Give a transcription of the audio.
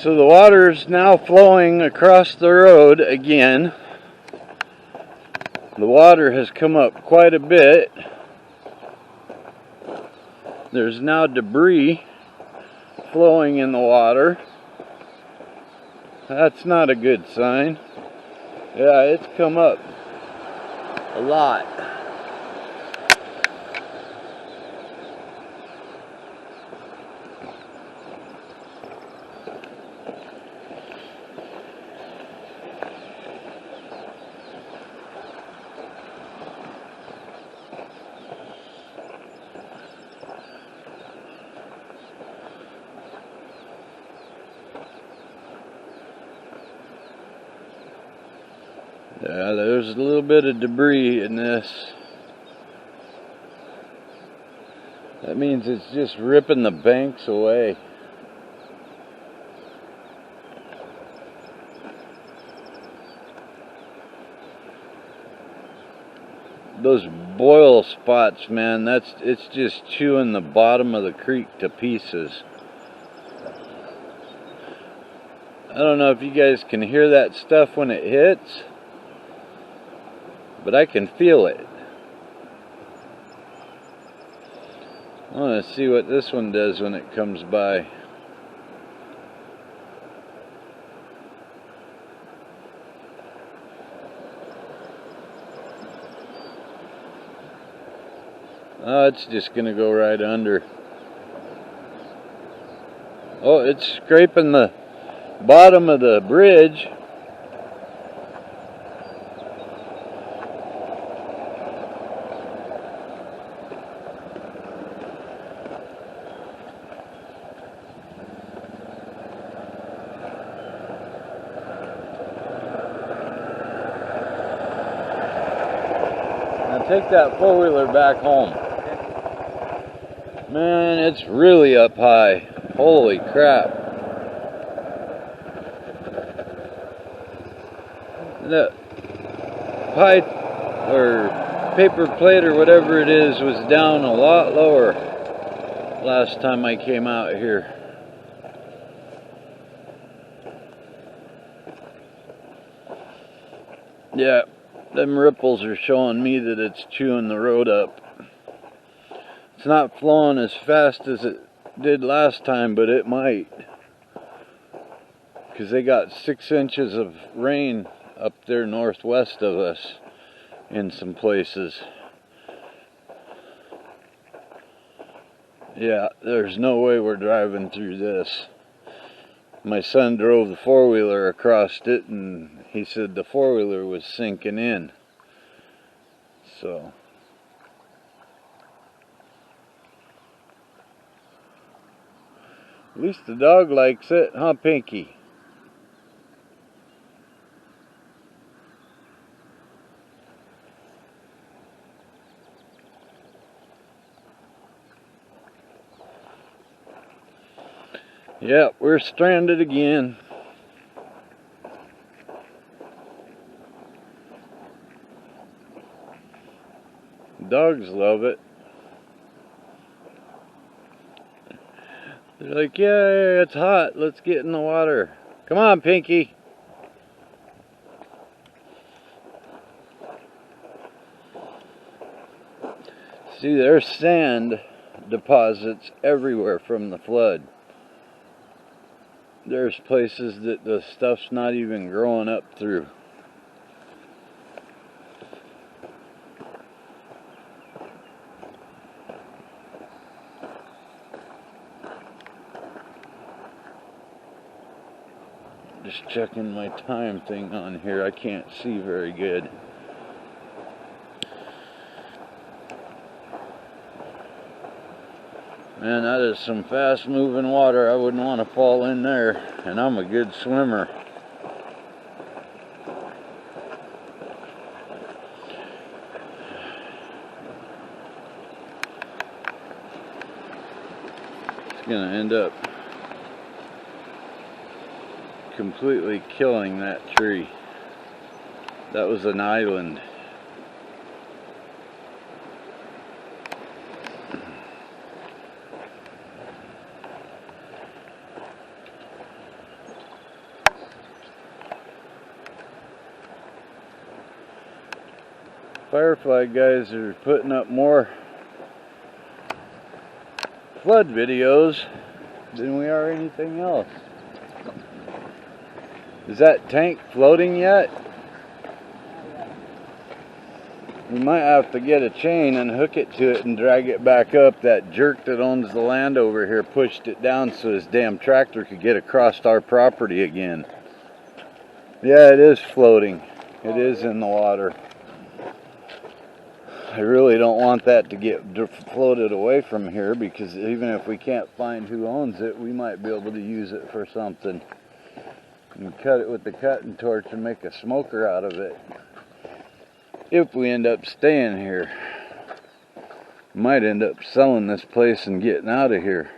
So the water is now flowing across the road again. The water has come up quite a bit. There's now debris flowing in the water. That's not a good sign. Yeah, it's come up a lot. Yeah, there's a little bit of debris in this. That means it's just ripping the banks away. Those boil spots, man, it's just chewing the bottom of the creek to pieces. I don't know if you guys can hear that stuff when it hits, but I can feel it. I want to see what this one does when it comes by. Oh, it's just gonna go right under. Oh, it's scraping the bottom of the bridge. Now take that four-wheeler back home. Man, it's really up high. Holy crap. The pipe or paper plate or whatever it is was down a lot lower last time I came out here. Yeah, them ripples are showing me that it's chewing the road up. It's not flowing as fast as it did last time, but it might. Because they got 6 inches of rain up there northwest of us in some places. Yeah, there's no way we're driving through this. My son drove the four-wheeler across it and he said the four-wheeler was sinking in. So at least the dog likes it, huh, Pinky? Yep, we're stranded again. Dogs love it. They're like, yeah, it's hot. Let's get in the water. Come on, Pinky. See, there's sand deposits everywhere from the flood. There's places that the stuff's not even growing up through. Just checking my time thing on here. I can't see very good. Man, that is some fast moving water. I wouldn't want to fall in there, and I'm a good swimmer. It's gonna end up completely killing that tree. That was an island. Firefly guys are putting up more flood videos than we are anything else. Is that tank floating yet? We might have to get a chain and hook it to it and drag it back up. That jerk that owns the land over here pushed it down so his damn tractor could get across our property again. Yeah, it is floating. It is in the water. I really don't want that to get floated away from here, because even if we can't find who owns it, we might be able to use it for something. And cut it with the cutting torch and make a smoker out of it. If we end up staying here. Might end up selling this place and getting out of here.